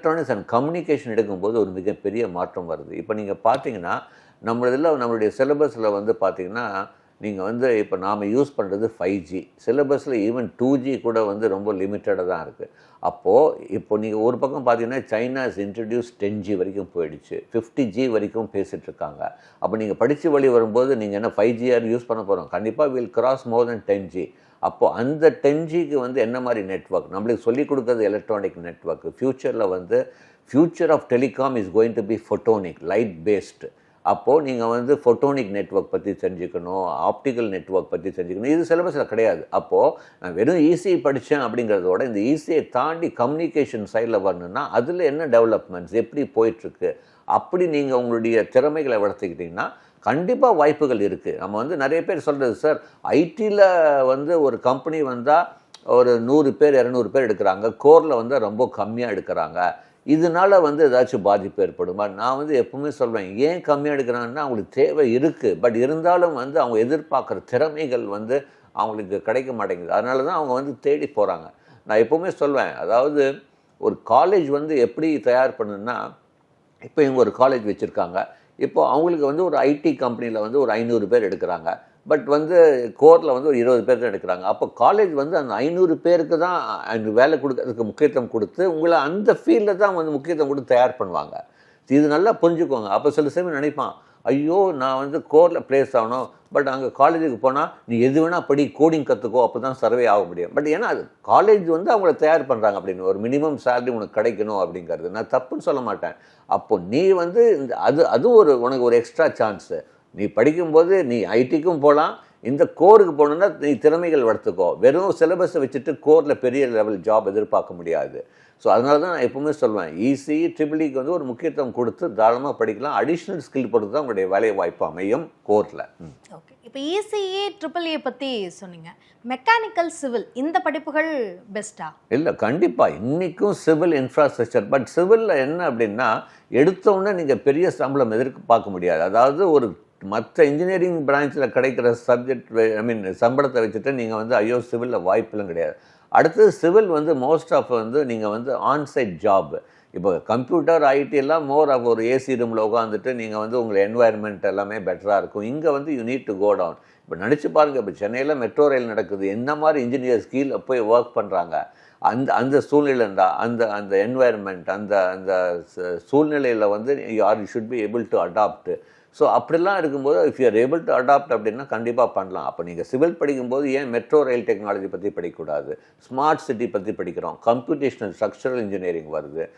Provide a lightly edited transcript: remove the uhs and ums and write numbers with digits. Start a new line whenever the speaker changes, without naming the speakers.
Electronics and communication எடுக்கும்போது ஒரு மிகப்பெரிய மாற்றம் வருது. இப்போ நீங்கள் பார்த்தீங்கன்னா, நம்மளுடைய சிலபஸில் வந்து பார்த்தீங்கன்னா, நீங்கள் வந்து இப்போ நாம் யூஸ் பண்ணுறது 5G. சிலபஸில் ஈவன் 2G கூட வந்து ரொம்ப லிமிட்டடாக தான் இருக்குது. இப்போ நீங்கள் ஒரு பக்கம் பார்த்தீங்கன்னா, சைனா இஸ் இன்ட்ரடியூஸ் 10G வரைக்கும் போயிடுச்சு. 50G வரைக்கும் பேசிகிட்டு இருக்காங்க. அப்போ நீங்கள் படித்து வழி வரும்போது நீங்கள் என்ன 5G யூஸ் பண்ண போகிறோம்? கண்டிப்பாக will cross more then 10G. அப்போது அந்த 10Gக்கு வந்து என்ன மாதிரி நெட்வொர்க் நம்மளுக்கு சொல்லிக் கொடுக்குறது எலக்ட்ரானிக் நெட்வொர்க். ஃப்யூச்சரில் வந்து future of telecom is going to be photonic, light based. அப்போது நீங்கள் வந்து ஃபோட்டோனிக் நெட்வொர்க் பற்றி தெரிஞ்சுக்கணும், ஆப்டிக்கல் நெட்வொர்க் பற்றி தெரிஞ்சுக்கணும். இது சிலபஸில் கிடையாது. அப்போது நான் வெறும் ஈஸியை படித்தேன் அப்படிங்கிறதோட இந்த ஈஸியை தாண்டி கம்யூனிகேஷன் சைடில் வரணுன்னா அதில் என்ன டெவலப்மெண்ட்ஸ் எப்படி போயிட்டுருக்கு, அப்படி நீங்கள் உங்களுடைய திறமைகளை வளர்த்துக்கிட்டிங்கன்னா கண்டிப்பாக வாய்ப்புகள் இருக்குது. நம்ம வந்து நிறைய பேர் சொல்கிறது, சார் ஐடியில் வந்து ஒரு கம்பெனி வந்தால் ஒரு 100 பேர் 200 பேர் எடுக்கிறாங்க, கோரில் வந்து ரொம்ப கம்மியாக எடுக்கிறாங்க, இதனால் வந்து ஏதாச்சும் பாதிப்பு ஏற்படுமா? நான் வந்து எப்பவுமே சொல்வேன், ஏன் கம்மியாக எடுக்கிறாங்கன்னா அவங்களுக்கு தேவை இருக்குது, பட் இருந்தாலும் வந்து அவங்க எதிர்பார்க்குற திறமைகள் வந்து அவங்களுக்கு கிடைக்க மாட்டேங்குது. அதனால தான் அவங்க வந்து தேடி போகிறாங்க. நான் எப்போவுமே சொல்வேன், அதாவது ஒரு காலேஜ் வந்து எப்படி தயார் பண்ணுன்னா, இப்போ இவங்க ஒரு காலேஜ் வச்சுருக்காங்க. இப்போது அவங்களுக்கு வந்து ஒரு ஐடி கம்பெனியில் வந்து ஒரு 500 பேர் எடுக்கிறாங்க, பட் வந்து கோரில் வந்து ஒரு 20 பேர் தான் எடுக்கிறாங்க. அப்போ காலேஜ் வந்து அந்த 500 பேருக்கு தான் அந்த வேலை கொடுக்கறதுக்கு முக்கியத்துவம் கொடுத்து உங்களை அந்த ஃபீல்டில் தான் வந்து முக்கியத்துவம் கொடுத்து தயார் பண்ணுவாங்க. இது நல்லா புரிஞ்சுக்கோங்க. அப்போ சில சமயம் நினைப்பான், ஐயோ நான் வந்து கோரில் ப்ளேஸ் ஆகணும், பட் அங்கே காலேஜுக்கு போனால் நீ எது வேணால் படி, கோடிங் கற்றுக்கோ, அப்போ தான் சர்வே ஆக முடியும். பட் ஏன்னா அது காலேஜ் வந்து அவங்கள தயார் பண்ணுறாங்க அப்படின்னு, ஒரு மினிமம் சேலரி உனக்கு கிடைக்கணும் அப்படிங்கிறது நான் தப்புன்னு சொல்ல மாட்டேன். அப்போ நீ வந்து அதுவும் உனக்கு ஒரு எக்ஸ்ட்ரா சான்ஸு. நீ படிக்கும்போது நீ ஐடிக்கும் போகலாம், இந்த கோருக்கு போகணுன்னா நீ திறமைகள் வளர்த்துக்கோ. வெறும் சிலபஸை வச்சுட்டு கோரில் பெரிய லெவல் ஜாப் எதிர்பார்க்க முடியாது. ஸோ அதனால தான் நான் எப்பவுமே சொல்லுவேன், ஈஸி ட்ரிபிள்இக்கு வந்து ஒரு முக்கியத்துவம் கொடுத்து தாராளமாக படிக்கலாம். அடிஷ்னல் ஸ்கில் பொறுத்து தான் உங்களுடைய வேலை வாய்ப்பு அமையும் கோரில்.
ஓகே, இப்போ இசிஇ ட்ரிபிள்இ பற்றி சொன்னீங்க. மெக்கானிக்கல் சிவில் இந்த படிப்புகள் பெஸ்ட்டா? இல்லை,
கண்டிப்பாக இன்றைக்கும் சிவில் இன்ஃப்ராஸ்ட்ரக்சர். பட் சிவிலில் என்ன அப்படின்னா, எடுத்தோடனே நீங்கள் பெரிய சம்பளம் எதிர்பார்க்க முடியாது. அதாவது ஒரு மற்ற இன்ஜினியரிங் பிரான்ச்சில் கிடைக்கிற சம்பளத்தை வச்சுட்டு நீங்கள் வந்து ஐயோ சிவிலில் வாய்ப்புலாம் கிடையாது. அடுத்தது சிவில் வந்து மோஸ்ட் ஆஃப் வந்து நீங்கள் வந்து ஆன்சைட் ஜாப். இப்போ கம்ப்யூட்டர் ஐடி எல்லாம் மோர் ஆஃப் ஒரு ஏசி ரூமில் உட்காந்துட்டு நீங்கள் வந்து உங்கள் என்வாயர்மெண்ட் எல்லாமே பெட்டராக இருக்கும். இங்கே வந்து you need to go down. இப்போ நினச்சி பாருங்கள், இப்போ சென்னையில் மெட்ரோ ரயில் நடக்குது, என்ன மாதிரி இன்ஜினியர்ஸ் கீழே போய் ஒர்க் பண்ணுறாங்க. அந்த சூழ்நிலைண்டா அந்த என்வாயர்மெண்ட் அந்த சூழ்நிலையில் வந்து you should be able to adapt. So அப்படிலாம் இருக்கும்போது if you are able to adapt அப்படின்னா கண்டிப்பாக பண்ணலாம். அப்போ நீங்கள் சிவில் படிக்கும்போது ஏன் மெட்ரோ ரயில் டெக்னாலஜி பற்றி படிக்கக்கூடாது? ஸ்மார்ட் சிட்டி பற்றி படிக்கிறோம், கம்ப்யூட்டேஷனல் ஸ்ட்ரக்சரல் இன்ஜினியரிங் வருது.